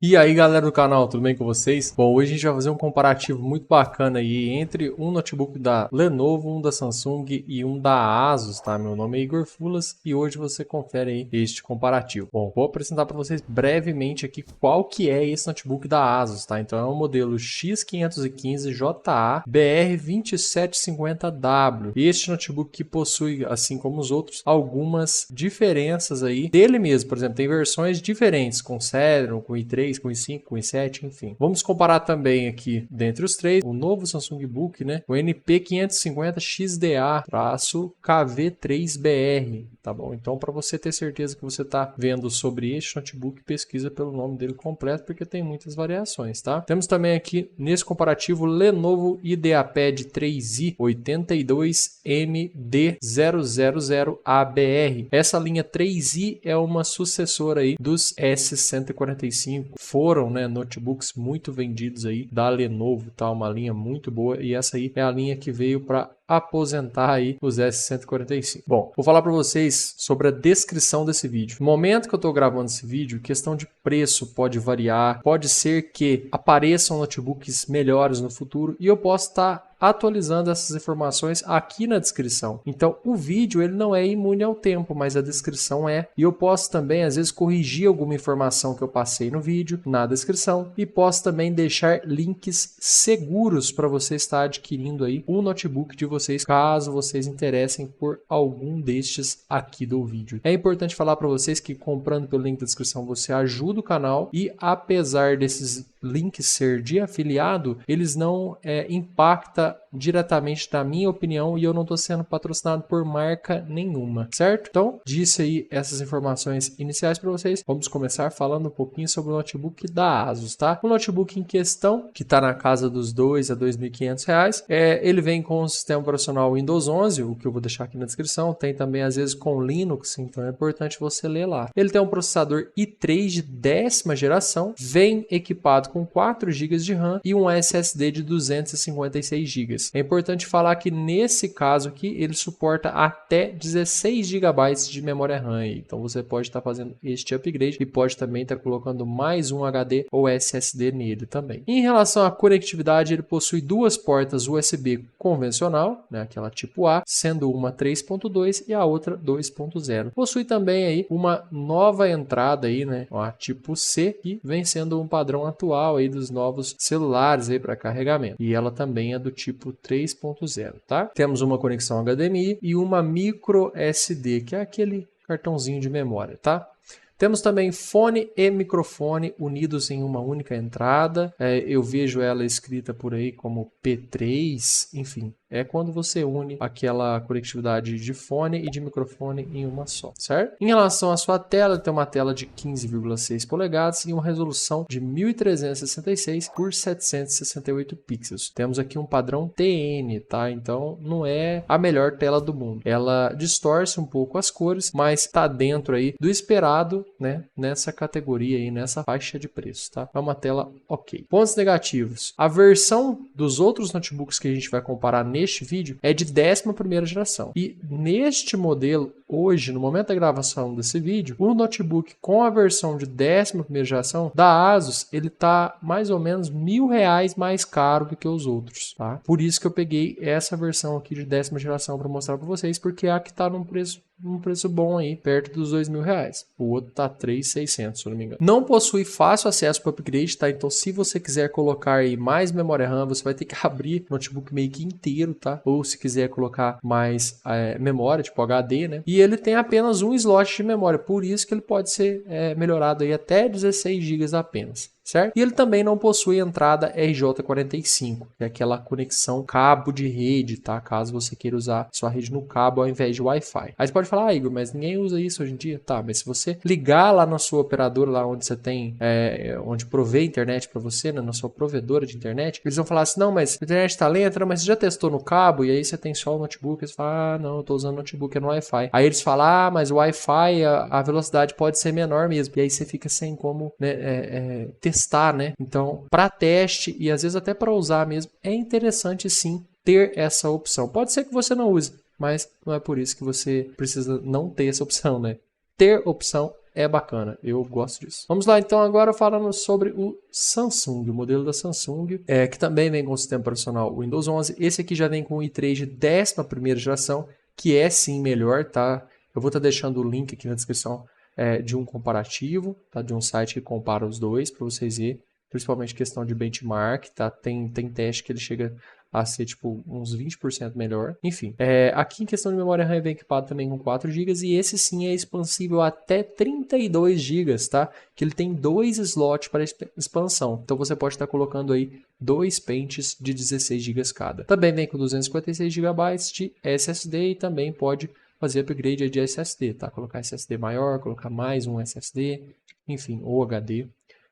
E aí galera do canal, tudo bem com vocês? Bom, hoje a gente vai fazer um comparativo muito bacana aí entre um notebook da Lenovo, um da Samsung e um da Asus, tá? Meu nome é Igor Fulas e hoje você confere aí este comparativo. Bom, vou apresentar para vocês brevemente aqui qual que é esse notebook da Asus, tá? Então é o modelo X515JA BR2750W. Este notebook que possui, assim como os outros, algumas diferenças aí dele mesmo. Por exemplo, tem versões diferentes com Celeron, com i3, com i5, com i7, enfim. Vamos comparar também aqui, dentre os três, o novo Samsung Book, né? O NP550XDA-KV3BR, tá bom? Então, para você ter certeza que você está vendo sobre este notebook, pesquisa pelo nome dele completo, porque tem muitas variações, tá? Temos também aqui, nesse comparativo, Lenovo IdeaPad 3i 82MD000ABR. Essa linha 3i é uma sucessora aí dos S145. Foram, né, notebooks muito vendidos aí da Lenovo, tá? Uma linha muito boa, e essa aí é a linha que veio para aposentar aí os S145. Bom, vou falar para vocês sobre a descrição desse vídeo. No momento que eu estou gravando esse vídeo, questão de preço pode variar, pode ser que apareçam notebooks melhores no futuro e eu posso estar atualizando essas informações aqui na descrição. Então, o vídeo ele não é imune ao tempo, mas a descrição é. E eu posso também, às vezes, corrigir alguma informação que eu passei no vídeo, na descrição, e posso também deixar links seguros para você estar adquirindo aí o notebook de vocês, caso vocês interessem por algum destes aqui do vídeo. É importante falar para vocês que comprando pelo link da descrição você ajuda o canal e, apesar desses links ser de afiliado, eles não impactam diretamente na minha opinião e eu não estou sendo patrocinado por marca nenhuma, certo? Então, disse aí essas informações iniciais para vocês. Vamos começar falando um pouquinho sobre o notebook da Asus, tá? O notebook em questão, que está na casa dos R$2.000 a R$2.500, ele vem com o sistema operacional Windows 11, o que eu vou deixar aqui na descrição. Tem também, às vezes, com Linux, então é importante você ler lá. Ele tem um processador i3 de 10ª geração, vem equipado com 4 GB de RAM e um SSD de 256 GB. É importante falar que nesse caso aqui ele suporta até 16 GB de memória RAM. Então você pode estar fazendo este upgrade e pode também estar colocando mais um HD ou SSD nele também. Em relação à conectividade, ele possui duas portas USB convencional, né, aquela tipo A, sendo uma 3.2 e a outra 2.0. Possui também aí uma nova entrada aí, né, a tipo C, que vem sendo um padrão atual aí dos novos celulares aí para carregamento. E ela também é do tipo 3.0, tá? Temos uma conexão HDMI e uma micro SD, que é aquele cartãozinho de memória, tá? Temos também fone e microfone unidos em uma única entrada. Eu vejo ela escrita por aí como P3, enfim. É quando você une aquela conectividade de fone e de microfone em uma só, certo? Em relação à sua tela, tem uma tela de 15,6 polegadas e uma resolução de 1366 por 768 pixels. Temos aqui um padrão TN, tá? Então não é a melhor tela do mundo. Ela distorce um pouco as cores, mas está dentro aí do esperado, né? Nessa categoria aí, nessa faixa de preço, tá? É uma tela ok. Pontos negativos. A versão dos outros notebooks que a gente vai comparar neste vídeo é de 11ª geração. E neste modelo, hoje, no momento da gravação desse vídeo, o notebook com a versão de 11ª geração da Asus, ele tá mais ou menos R$1.000 mais caro do que os outros, tá? Por isso que eu peguei essa versão aqui de 10ª geração para mostrar para vocês, porque é a que tá num preço bom aí, perto dos R$2.000. O outro tá 3.600, se eu não me engano. Não possui fácil acesso para upgrade, tá? Então, se você quiser colocar aí mais memória RAM, você vai ter que abrir o notebook meio que inteiro, tá? Ou se quiser colocar mais memória, tipo HD, né? E ele tem apenas um slot de memória, por isso que ele pode ser melhorado aí até 16 GB apenas, certo? E ele também não possui entrada RJ45, que é aquela conexão cabo de rede, tá? Caso você queira usar sua rede no cabo ao invés de Wi-Fi. Aí você pode falar, Igor, mas ninguém usa isso hoje em dia. Tá, mas se você ligar lá na sua operadora, lá onde você tem, onde provê internet para você, né, na sua provedora de internet, eles vão falar assim, não, mas a internet tá lenta, mas você já testou no cabo? E aí você tem só o notebook, eles falam, ah, não, eu tô usando notebook, é no Wi-Fi. Aí eles falam, ah, mas o Wi-Fi, a velocidade pode ser menor mesmo. E aí você fica sem como, né, testar, né? Então, para teste e às vezes até para usar mesmo, é interessante sim ter essa opção. Pode ser que você não use, mas não é por isso que você precisa não ter essa opção, né? Ter opção é bacana, eu gosto disso. Vamos lá então agora falando sobre o Samsung, o modelo da Samsung, que também vem com o sistema operacional Windows 11. Esse aqui já vem com o i3 de 11ª geração, que é sim melhor, tá? Eu vou estar deixando o link aqui na descrição de um comparativo, tá? De um site que compara os dois para vocês verem, principalmente questão de benchmark, tá? Tem teste que ele chega a ser tipo uns 20% melhor. Enfim, aqui em questão de memória RAM vem equipado também com 4 GB e esse sim é expansível até 32 GB, tá? Que ele tem 2 slots para expansão. Então você pode estar colocando aí 2 pentes de 16 GB cada. Também vem com 256 GB de SSD e também pode fazer upgrade de SSD, tá? Colocar SSD maior, colocar mais um SSD, enfim, ou HD.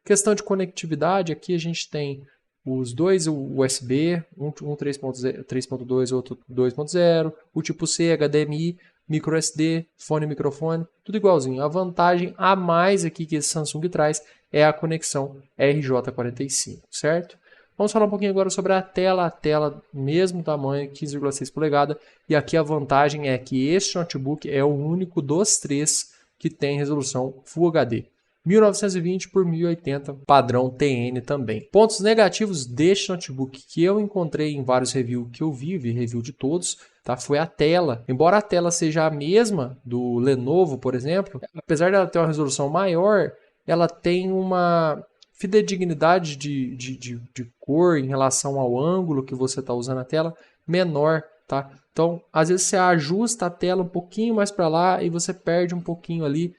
Questão de conectividade, aqui a gente tem os dois USB, um 3.2, outro 2.0, o tipo C, HDMI, micro SD, fone e microfone, tudo igualzinho. A vantagem a mais aqui que esse Samsung traz é a conexão RJ45, certo? Vamos falar um pouquinho agora sobre a tela mesmo tamanho, 15,6 polegadas, e aqui a vantagem é que este notebook é o único dos 3 que tem resolução Full HD. 1920 por 1080, padrão TN também. Pontos negativos deste notebook que eu encontrei em vários reviews que eu vi review de todos, tá? Foi a tela. Embora a tela seja a mesma do Lenovo, por exemplo, apesar dela ter uma resolução maior, ela tem uma fidedignidade de cor em relação ao ângulo que você está usando a tela menor, tá? Então, às vezes você ajusta a tela um pouquinho mais para lá e você perde um pouquinho ali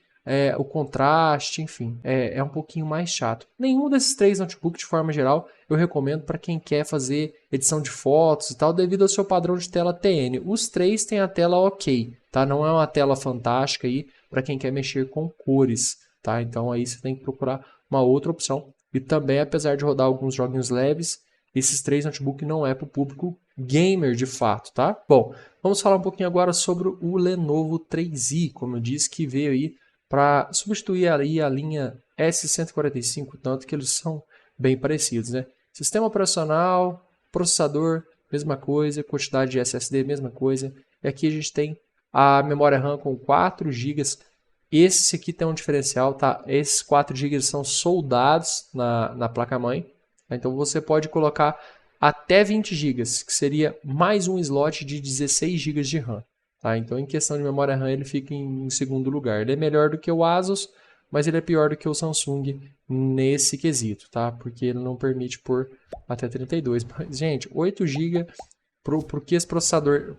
o contraste, enfim, é um pouquinho mais chato. Nenhum desses 3 notebooks, de forma geral, eu recomendo para quem quer fazer edição de fotos e tal, devido ao seu padrão de tela TN. Os 3 têm a tela ok, tá? Não é uma tela fantástica aí para quem quer mexer com cores, tá? Então aí você tem que procurar uma outra opção. E também, apesar de rodar alguns joguinhos leves, esses 3 notebooks não é para o público gamer de fato, tá? Bom, vamos falar um pouquinho agora sobre o Lenovo 3i, como eu disse, que veio aí para substituir ali a linha S145, tanto que eles são bem parecidos, né? Sistema operacional, processador, mesma coisa, quantidade de SSD, mesma coisa. E aqui a gente tem a memória RAM com 4 GB. Esse aqui tem um diferencial, tá? Esses 4 GB são soldados na placa-mãe. Então você pode colocar até 20 GB, que seria mais um slot de 16 GB de RAM. Tá? Então, em questão de memória RAM, ele fica em segundo lugar. Ele é melhor do que o Asus, mas ele é pior do que o Samsung nesse quesito, tá? Porque ele não permite pôr até 32. Mas, gente, 8 GB, porque esse processador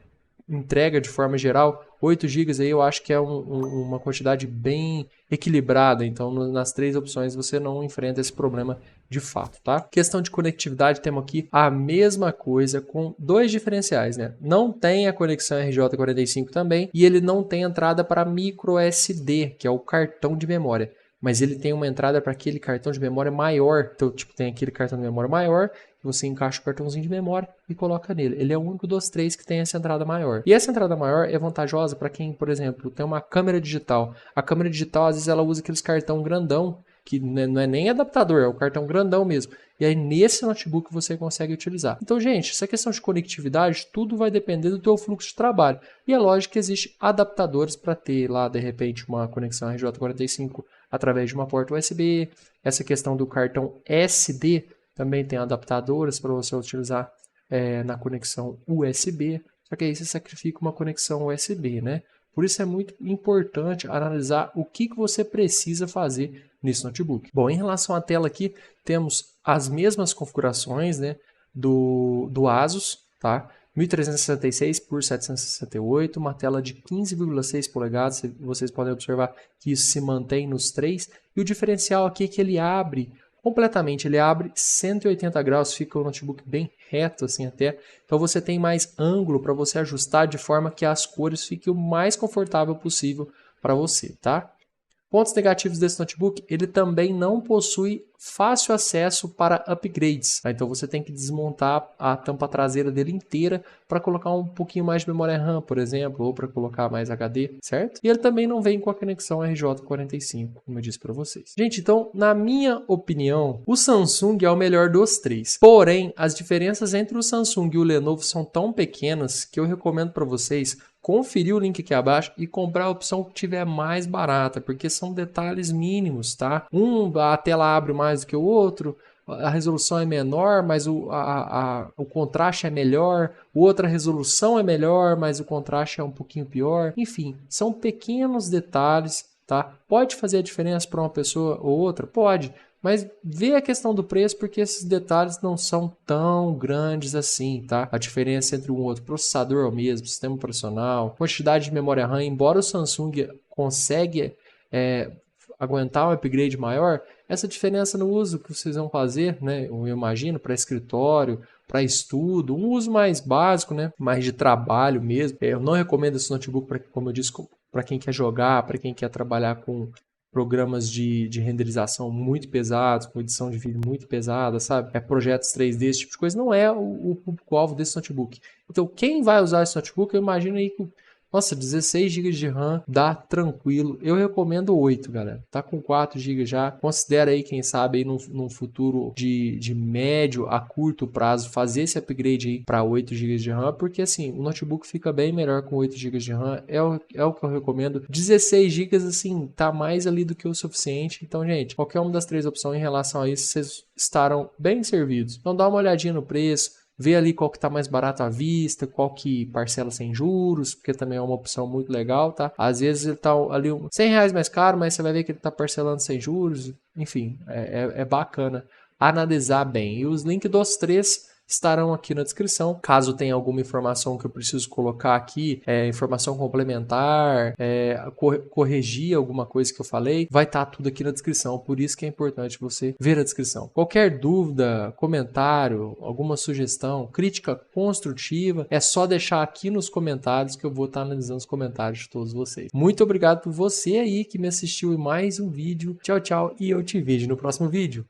entrega de forma geral, 8 GB aí eu acho que é uma quantidade bem equilibrada. Então, nas 3 opções você não enfrenta esse problema de fato, tá? Questão de conectividade, temos aqui a mesma coisa com 2 diferenciais, né? Não tem a conexão RJ45 também e ele não tem entrada para micro SD, que é o cartão de memória. Mas ele tem uma entrada para aquele cartão de memória maior. Então, tipo, tem aquele cartão de memória maior, você encaixa o cartãozinho de memória e coloca nele. Ele é o único dos 3 que tem essa entrada maior. E essa entrada maior é vantajosa para quem, por exemplo, tem uma câmera digital. A câmera digital, às vezes, ela usa aqueles cartão grandão, que não é nem adaptador, é o cartão grandão mesmo. E aí, nesse notebook, você consegue utilizar. Então, gente, essa questão de conectividade, tudo vai depender do teu fluxo de trabalho. E é lógico que existem adaptadores para ter lá, de repente, uma conexão RJ45 através de uma porta USB. Essa questão do cartão SD também tem adaptadores para você utilizar na conexão USB. Só que aí você sacrifica uma conexão USB, né? Por isso é muito importante analisar o que você precisa fazer nesse notebook. Bom, em relação à tela aqui, temos as mesmas configurações, né, do Asus, tá? 1366 por 768, uma tela de 15,6 polegadas, vocês podem observar que isso se mantém nos 3, e o diferencial aqui é que ele abre completamente, ele abre 180 graus, fica o notebook bem reto assim até, então você tem mais ângulo para você ajustar de forma que as cores fiquem o mais confortável possível para você, tá? Pontos negativos desse notebook, ele também não possui fácil acesso para upgrades, tá? Então você tem que desmontar a tampa traseira dele inteira para colocar um pouquinho mais de memória RAM, por exemplo, ou para colocar mais HD, certo? E ele também não vem com a conexão RJ45, como eu disse para vocês. Gente, então, na minha opinião, o Samsung é o melhor dos 3. Porém, as diferenças entre o Samsung e o Lenovo são tão pequenas que eu recomendo para vocês conferir o link aqui abaixo e comprar a opção que tiver mais barata, porque são detalhes mínimos, tá? A tela abre mais do que o outro, a resolução é menor, mas o contraste é melhor, outra resolução é melhor, mas o contraste é um pouquinho pior. Enfim, são pequenos detalhes, tá? Pode fazer a diferença para uma pessoa ou outra? Pode, mas vê a questão do preço, porque esses detalhes não são tão grandes assim, tá? A diferença entre um outro processador é o mesmo, sistema operacional, quantidade de memória RAM, embora o Samsung consiga aguentar um upgrade maior, essa diferença no uso que vocês vão fazer, né? Eu imagino, para escritório, para estudo, um uso mais básico, né? Mais de trabalho mesmo. Eu não recomendo esse notebook para, como eu disse, para quem quer jogar, para quem quer trabalhar com programas de renderização muito pesados, com edição de vídeo muito pesada, sabe? Projetos 3D, esse tipo de coisa, não é o público-alvo desse notebook. Então, quem vai usar esse notebook, eu imagino aí que, nossa, 16 GB de RAM dá tranquilo. Eu recomendo 8, galera. Tá com 4 GB já. Considera aí, quem sabe, aí num futuro de médio a curto prazo, fazer esse upgrade aí para 8 GB de RAM, porque assim, o notebook fica bem melhor com 8 GB de RAM. É o que eu recomendo. 16 GB, assim, tá mais ali do que o suficiente. Então, gente, qualquer uma das 3 opções em relação a isso, vocês estarão bem servidos. Então, dá uma olhadinha no preço. Vê ali qual que tá mais barato à vista, qual que parcela sem juros, porque também é uma opção muito legal, tá? Às vezes ele tá ali R$100 mais caro, mas você vai ver que ele tá parcelando sem juros. Enfim, é bacana analisar bem. E os links dos 3 estarão aqui na descrição. Caso tenha alguma informação que eu preciso colocar aqui, informação complementar, corrigir alguma coisa que eu falei, vai estar tudo aqui na descrição. Por isso que é importante você ver a descrição. Qualquer dúvida, comentário, alguma sugestão, crítica construtiva, é só deixar aqui nos comentários que eu vou estar analisando os comentários de todos vocês. Muito obrigado por você aí que me assistiu em mais um vídeo. Tchau, tchau, e eu te vejo no próximo vídeo.